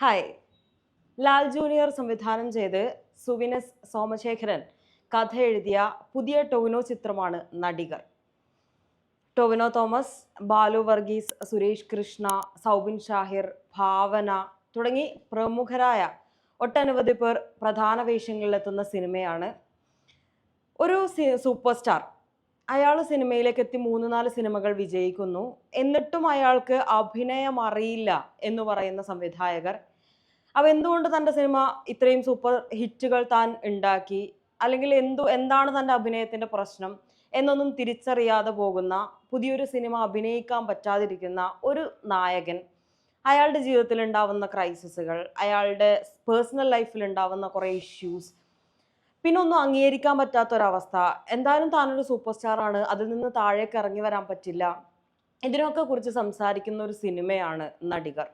Hi. Lal junior സംവിധാനം ചെയ്ത് സുവിനസ് സോമശേഖരൻ കഥ എഴുതിയ പുതിയ ടൊവിനോ ചിത്രമാണ് നടികർ. ടൊവിനോ തോമസ്, ബാലു വർഗീസ്, സുരേഷ് കൃഷ്ണ, സൗബിൻ ഷാഹിർ, ഭാവന തുടങ്ങി പ്രമുഖരായ ഒട്ടനവധി പേർ പ്രധാന വേഷങ്ങളിലെത്തുന്ന സിനിമയാണ്. ഒരു സൂപ്പർ സ്റ്റാർ അയാൾ സിനിമയിലേക്ക് എത്തി 3-4 സിനിമകൾ വിജയിക്കുന്നു. എന്നിട്ടും അയാൾക്ക് അഭിനയം അറിയില്ല എന്ന് പറയുന്ന സംവിധായകർ എന്തുകൊണ്ട് തൻ്റെ സിനിമ ഇത്രയും സൂപ്പർ ഹിറ്റുകൾ താൻ ഉണ്ടാക്കി, അല്ലെങ്കിൽ എന്താണ് തൻ്റെ അഭിനയത്തിൻ്റെ പ്രശ്നം എന്നൊന്നും തിരിച്ചറിയാതെ പോകുന്ന, പുതിയൊരു സിനിമ അഭിനയിക്കാൻ പറ്റാതിരിക്കുന്ന ഒരു നായകൻ, അയാളുടെ ജീവിതത്തിൽ ഉണ്ടാവുന്ന ക്രൈസിസുകൾ, അയാളുടെ പേഴ്സണൽ ലൈഫിൽ ഉണ്ടാവുന്ന കുറേ ഇഷ്യൂസ്, പിന്നെ ഒന്നും അംഗീകരിക്കാൻ പറ്റാത്തൊരവസ്ഥ, എന്തായാലും താനൊരു സൂപ്പർ സ്റ്റാർ ആണ്, അതിൽ നിന്ന് താഴേക്ക് ഇറങ്ങി വരാൻ പറ്റില്ല, ഇതിനൊക്കെ കുറിച്ച് സംസാരിക്കുന്ന ഒരു സിനിമയാണ് നടികർ.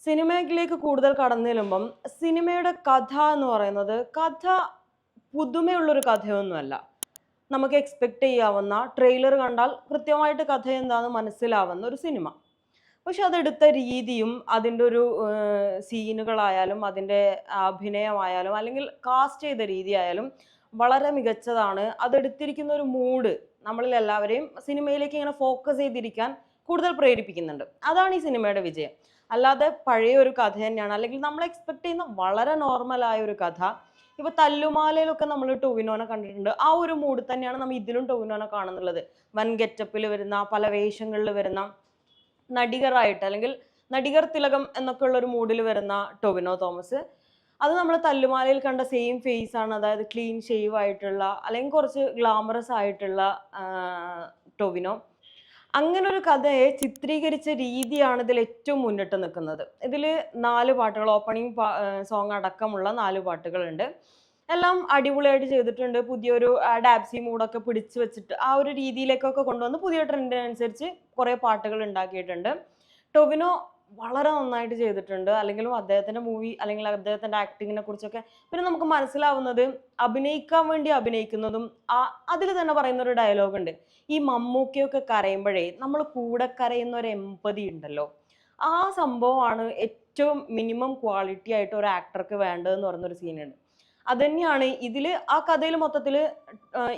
സിനിമയിലേക്ക് കൂടുതൽ കടന്നു ചെല്ലുമ്പം സിനിമയുടെ കഥ എന്ന് പറയുന്നത് പുതുമയുള്ളൊരു കഥയൊന്നുമല്ല. നമുക്ക് എക്സ്പെക്റ്റ് ചെയ്യാവുന്ന, ട്രെയിലർ കണ്ടാൽ കൃത്യമായിട്ട് കഥ എന്താണെന്ന് മനസ്സിലാവുന്ന ഒരു സിനിമ. പക്ഷെ അതെടുത്ത രീതിയും അതിൻ്റെ ഒരു സീനുകളായാലും അതിൻ്റെ അഭിനയമായാലും അല്ലെങ്കിൽ കാസ്റ്റ് ചെയ്ത രീതി ആയാലും വളരെ മികച്ചതാണ്. അതെടുത്തിരിക്കുന്ന ഒരു മൂഡ് നമ്മളിൽ എല്ലാവരെയും സിനിമയിലേക്ക് ഇങ്ങനെ ഫോക്കസ് ചെയ്തിരിക്കാൻ കൂടുതൽ പ്രേരിപ്പിക്കുന്നുണ്ട്. അതാണ് ഈ സിനിമയുടെ വിജയം. അല്ലാതെ പഴയ ഒരു കഥ തന്നെയാണ്, അല്ലെങ്കിൽ നമ്മൾ എക്സ്പെക്ട് ചെയ്യുന്ന വളരെ നോർമലായ ഒരു കഥ. ഇപ്പൊ തല്ലുമാലയിലൊക്കെ നമ്മൾ ടൊവിനോനെ കണ്ടിട്ടുണ്ട്. ആ ഒരു മൂഡ് തന്നെയാണ് നമ്മൾ ഇതിലും ടൊവിനോനെ കാണുന്നുള്ളത്. വൻ ഗെറ്റപ്പിൽ വരുന്ന, പല വേഷങ്ങളിൽ വരുന്ന നടികറായിട്ട്, അല്ലെങ്കിൽ നടികർ തിലകം എന്നൊക്കെ ഉള്ള ഒരു മൂഡിൽ വരുന്ന ടൊവിനോ തോമസ്. അത് നമ്മൾ തല്ലുമാലയിൽ കണ്ട സെയിം ഫേസ് ആണ്. അതായത് ക്ലീൻ ഷേവ് ആയിട്ടുള്ള, അല്ലെങ്കിൽ കുറച്ച് ഗ്ലാമറസ് ആയിട്ടുള്ള ടൊവിനോ. അങ്ങനെ ഒരു കഥയെ ചിത്രീകരിച്ച രീതിയാണ് ഇതിൽ ഏറ്റവും മുന്നിട്ട് നിൽക്കുന്നത്. ഇതിൽ 4 പാട്ടുകൾ, ഓപ്പണിംഗ് സോങ് അടക്കമുള്ള 4 പാട്ടുകളുണ്ട്. എല്ലാം അടിപൊളിയായിട്ട് ചെയ്തിട്ടുണ്ട്. പുതിയൊരു ഡാബ്സി മൂഡൊക്കെ പിടിച്ചു വെച്ചിട്ട് ആ ഒരു രീതിയിലേക്കൊക്കെ കൊണ്ടുവന്ന് പുതിയ ട്രെൻഡിനനുസരിച്ച് കുറേ പാട്ടുകൾ ഉണ്ടാക്കിയിട്ടുണ്ട്. ടൊവിനോ വളരെ നന്നായിട്ട് ചെയ്തിട്ടുണ്ട്. അല്ലെങ്കിലും അദ്ദേഹത്തിൻ്റെ മൂവി അല്ലെങ്കിൽ അദ്ദേഹത്തിൻ്റെ ആക്ടിങ്ങിനെ കുറിച്ചൊക്കെ പിന്നെ നമുക്ക് മനസ്സിലാവുന്നത്, അഭിനയിക്കാൻ വേണ്ടി അഭിനയിക്കുന്നതും അതിൽ തന്നെ പറയുന്ന ഒരു ഡയലോഗ് ഉണ്ട്. ഈ മമ്മൂക്കയൊക്കെ കരയുമ്പോഴേ നമ്മൾ കൂടെ കരയുന്ന ഒരു എമ്പതി ഉണ്ടല്ലോ, ആ സംഭവമാണ് ഏറ്റവും മിനിമം ക്വാളിറ്റി ആയിട്ട് ഒരു ആക്ടർക്ക് വേണ്ടതെന്ന് പറയുന്നൊരു സീനുണ്ട്. അത് തന്നെയാണ് ഇതിൽ ആ കഥയിൽ മൊത്തത്തിൽ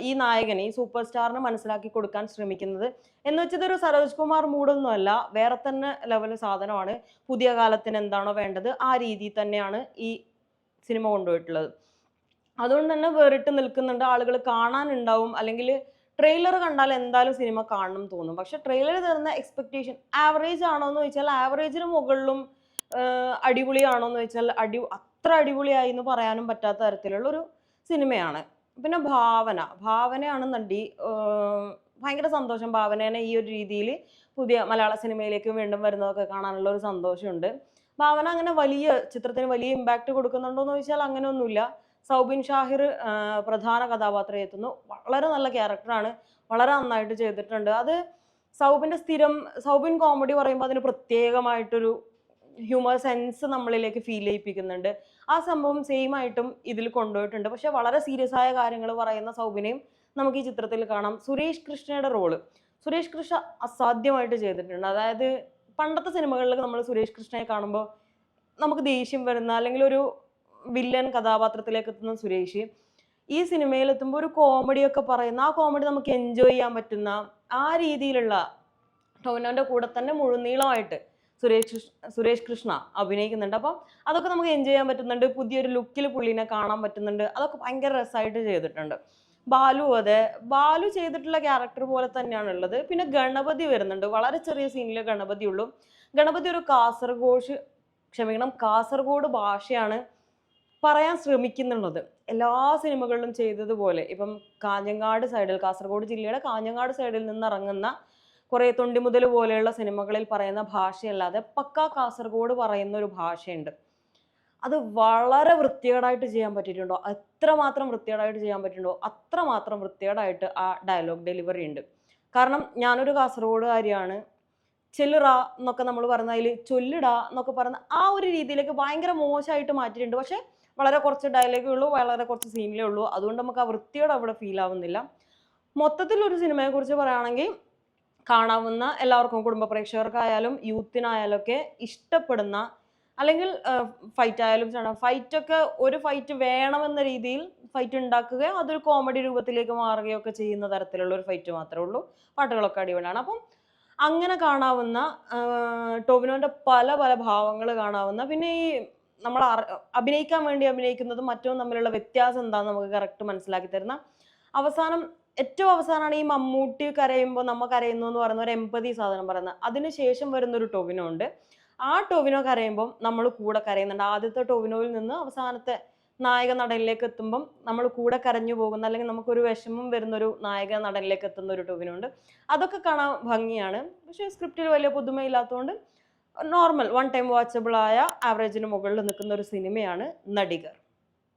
ഈ നായകനെ, ഈ സൂപ്പർ സ്റ്റാറിനെ മനസ്സിലാക്കി കൊടുക്കാൻ ശ്രമിക്കുന്നത്. എന്ന് വെച്ചത് ഒരു സരോജ് കുമാർ മൂഡൊന്നും അല്ല, വേറെ തന്നെ ലെവൽ സാധനമാണ്. പുതിയ കാലത്തിന് എന്താണോ വേണ്ടത് ആ രീതിയിൽ തന്നെയാണ് ഈ സിനിമ കൊണ്ടുപോയിട്ടുള്ളത്. അതുകൊണ്ട് തന്നെ വേറിട്ട് നിൽക്കുന്നുണ്ട്. ആളുകൾ കാണാനുണ്ടാവും, അല്ലെങ്കിൽ ട്രെയിലർ കണ്ടാൽ എന്തായാലും സിനിമ കാണണം തോന്നും. പക്ഷെ ട്രെയിലർ തരുന്ന എക്സ്പെക്ടേഷൻ ആവറേജ് ആണോ എന്ന് ചോദിച്ചാൽ ആവറേജിന് മുകളിലും, അടിപൊളിയാണോ എന്ന് ചോദിച്ചാൽ അത്ര അടിപൊളിയായി എന്ന് പറയാനും പറ്റാത്ത തരത്തിലുള്ള ഒരു സിനിമയാണ്. പിന്നെ ഭാവനയാണ് നടി. ഭയങ്കര സന്തോഷം ഭാവനേനെ ഈ ഒരു രീതിയിൽ പുതിയ മലയാള സിനിമയിലേക്ക് വീണ്ടും വരുന്നതൊക്കെ കാണാനുള്ള ഒരു സന്തോഷമുണ്ട്. ഭാവന അങ്ങനെ ചിത്രത്തിന് വലിയ ഇമ്പാക്റ്റ് കൊടുക്കുന്നുണ്ടോ എന്ന് ചോദിച്ചാൽ അങ്ങനെയൊന്നുമില്ല. സൗബിൻ ഷാഹിർ പ്രധാന കഥാപാത്രം എത്തുന്നു. വളരെ നല്ല ക്യാരക്ടറാണ്, വളരെ നന്നായിട്ട് ചെയ്തിട്ടുണ്ട്. അത് സൗബിൻ കോമഡി പറയുമ്പോൾ അതിന് പ്രത്യേകമായിട്ടൊരു ഹ്യൂമർ സെൻസ് നമ്മളിലേക്ക് ഫീൽ ചെയ്യിപ്പിക്കുന്നുണ്ട്. ആ സംഭവം സെയിം ആയിട്ടും ഇതിൽ കൊണ്ടുപോയിട്ടുണ്ട്. പക്ഷെ വളരെ സീരിയസ് ആയ കാര്യങ്ങൾ പറയുന്ന സൗബിനെയും നമുക്ക് ഈ ചിത്രത്തിൽ കാണാം. സുരേഷ് കൃഷ്ണ അസാധ്യമായിട്ട് ചെയ്തിട്ടുണ്ട്. അതായത് പണ്ടത്തെ സിനിമകളിൽ നമ്മൾ സുരേഷ് കൃഷ്ണയെ കാണുമ്പോൾ നമുക്ക് ദേഷ്യം വരുന്ന, അല്ലെങ്കിൽ ഒരു വില്ലൻ കഥാപാത്രത്തിലേക്ക് എത്തുന്ന സുരേഷ് ഈ സിനിമയിൽ എത്തുമ്പോൾ ഒരു കോമഡിയൊക്കെ പറയുന്ന, ആ കോമഡി നമുക്ക് എൻജോയ് ചെയ്യാൻ പറ്റുന്ന ആ രീതിയിലുള്ള, ടൊവിനോന്റെ കൂടെ തന്നെ മുഴുനീളമായിട്ട് സുരേഷ് കൃഷ്ണ അഭിനയിക്കുന്നുണ്ട്. അപ്പം അതൊക്കെ നമുക്ക് എൻജോയ് ചെയ്യാൻ പറ്റുന്നുണ്ട്. പുതിയൊരു ലുക്കിൽ പുള്ളിനെ കാണാൻ പറ്റുന്നുണ്ട്. അതൊക്കെ ഭയങ്കര രസമായിട്ട് ചെയ്തിട്ടുണ്ട്. ബാലു ചെയ്തിട്ടുള്ള ക്യാരക്ടർ പോലെ തന്നെയാണ് ഉള്ളത്. പിന്നെ ഗണപതി വരുന്നുണ്ട്. വളരെ ചെറിയ സീനിലെ ഗണപതി ഉള്ളൂ. ഗണപതി ഒരു കാസർഗോഡ് ഭാഷയാണ് പറയാൻ ശ്രമിക്കുന്നുള്ളത്. എല്ലാ സിനിമകളിലും ചെയ്തതുപോലെ ഇപ്പം കാസർഗോഡ് ജില്ലയുടെ കാഞ്ഞങ്ങാട് സൈഡിൽ നിന്ന് ഇറങ്ങുന്ന കുറേ തൊണ്ടിമുതൽ പോലെയുള്ള സിനിമകളിൽ പറയുന്ന ഭാഷയല്ലാതെ പക്കാ കാസർഗോഡ് പറയുന്ന ഒരു ഭാഷയുണ്ട്. അത് വളരെ വൃത്തികേടായിട്ട് ചെയ്യാൻ പറ്റിയിട്ടുണ്ടോ, എത്രമാത്രം വൃത്തികേടായിട്ട് ചെയ്യാൻ പറ്റുന്നുണ്ടോ അത്രമാത്രം വൃത്തികേടായിട്ട് ആ ഡയലോഗ് ഡെലിവറി ഉണ്ട്. കാരണം ഞാനൊരു കാസർഗോഡുകാരിയാണ്. ചെല്ലുറാ എന്നൊക്കെ നമ്മൾ പറഞ്ഞതിൽ ചൊല്ലിടാ എന്നൊക്കെ പറഞ്ഞ ആ ഒരു രീതിയിലേക്ക് ഭയങ്കര മോശമായിട്ട് മാറ്റിയിട്ടുണ്ട്. പക്ഷെ വളരെ കുറച്ച് ഡയലോഗേ ഉള്ളൂ, വളരെ കുറച്ച് സീനിലേ ഉള്ളൂ. അതുകൊണ്ട് നമുക്ക് ആ വൃത്തിയോട് അവിടെ ഫീൽ ആവുന്നില്ല. മൊത്തത്തിൽ ഒരു സിനിമയെക്കുറിച്ച് പറയുകയാണെങ്കിൽ കാണാവുന്ന എല്ലാവർക്കും, കുടുംബ പ്രേക്ഷകർക്കായാലും യൂത്തിനായാലും ഒക്കെ ഇഷ്ടപ്പെടുന്ന അല്ലെങ്കിൽ ഫൈറ്റ് ആയാലും ഫൈറ്റൊക്കെ ഒരു ഫൈറ്റ് വേണമെന്ന രീതിയിൽ ഫൈറ്റ് ഉണ്ടാക്കുകയോ അതൊരു കോമഡി രൂപത്തിലേക്ക് മാറുകയോ ഒക്കെ ചെയ്യുന്ന തരത്തിലുള്ള ഒരു ഫൈറ്റ് മാത്രമേ ഉള്ളൂ. പാട്ടുകളൊക്കെ അടിപൊളിയാണ്. അപ്പം അങ്ങനെ കാണാവുന്ന ടോവിനോന്റെ പല പല ഭാവങ്ങൾ കാണാവുന്ന, പിന്നെ ഈ നമ്മൾ അഭിനയിക്കാൻ വേണ്ടി അഭിനയിക്കുന്നതും മറ്റവും തമ്മിലുള്ള വ്യത്യാസം എന്താണെന്ന് നമുക്ക് കറക്റ്റ് മനസ്സിലാക്കി തരുന്ന, അവസാനം ഏറ്റവും അവസാനമാണ് ഈ മമ്മൂട്ടി കരയുമ്പോൾ നമ്മ കരയുന്നു എന്ന് പറയുന്ന ഒരു എമ്പതി സാധനം പറയുന്നത്. അതിനുശേഷം വരുന്നൊരു ടൊവിനോ ഉണ്ട്. ആ ടൊവിനോ കരയുമ്പം നമ്മൾ കൂടെ കരയുന്നുണ്ട്. ആദ്യത്തെ ടൊവിനോയിൽ നിന്ന് അവസാനത്തെ നായക നടനിലേക്ക് എത്തുമ്പം നമ്മൾ കൂടെ കരഞ്ഞു പോകുന്ന, അല്ലെങ്കിൽ നമുക്കൊരു വിഷമം വരുന്നൊരു നായക നടനിലേക്ക് എത്തുന്ന ഒരു ടൊവിനോ ഉണ്ട്. അതൊക്കെ കാണാൻ ഭംഗിയാണ്. പക്ഷേ സ്ക്രിപ്റ്റിൽ വലിയ പുതുമയില്ലാത്തതുകൊണ്ട് നോർമൽ വൺ ടൈം വാച്ചബിൾ ആയ ആവറേജിന് മുകളിൽ നിൽക്കുന്ന ഒരു സിനിമയാണ് നടികർ.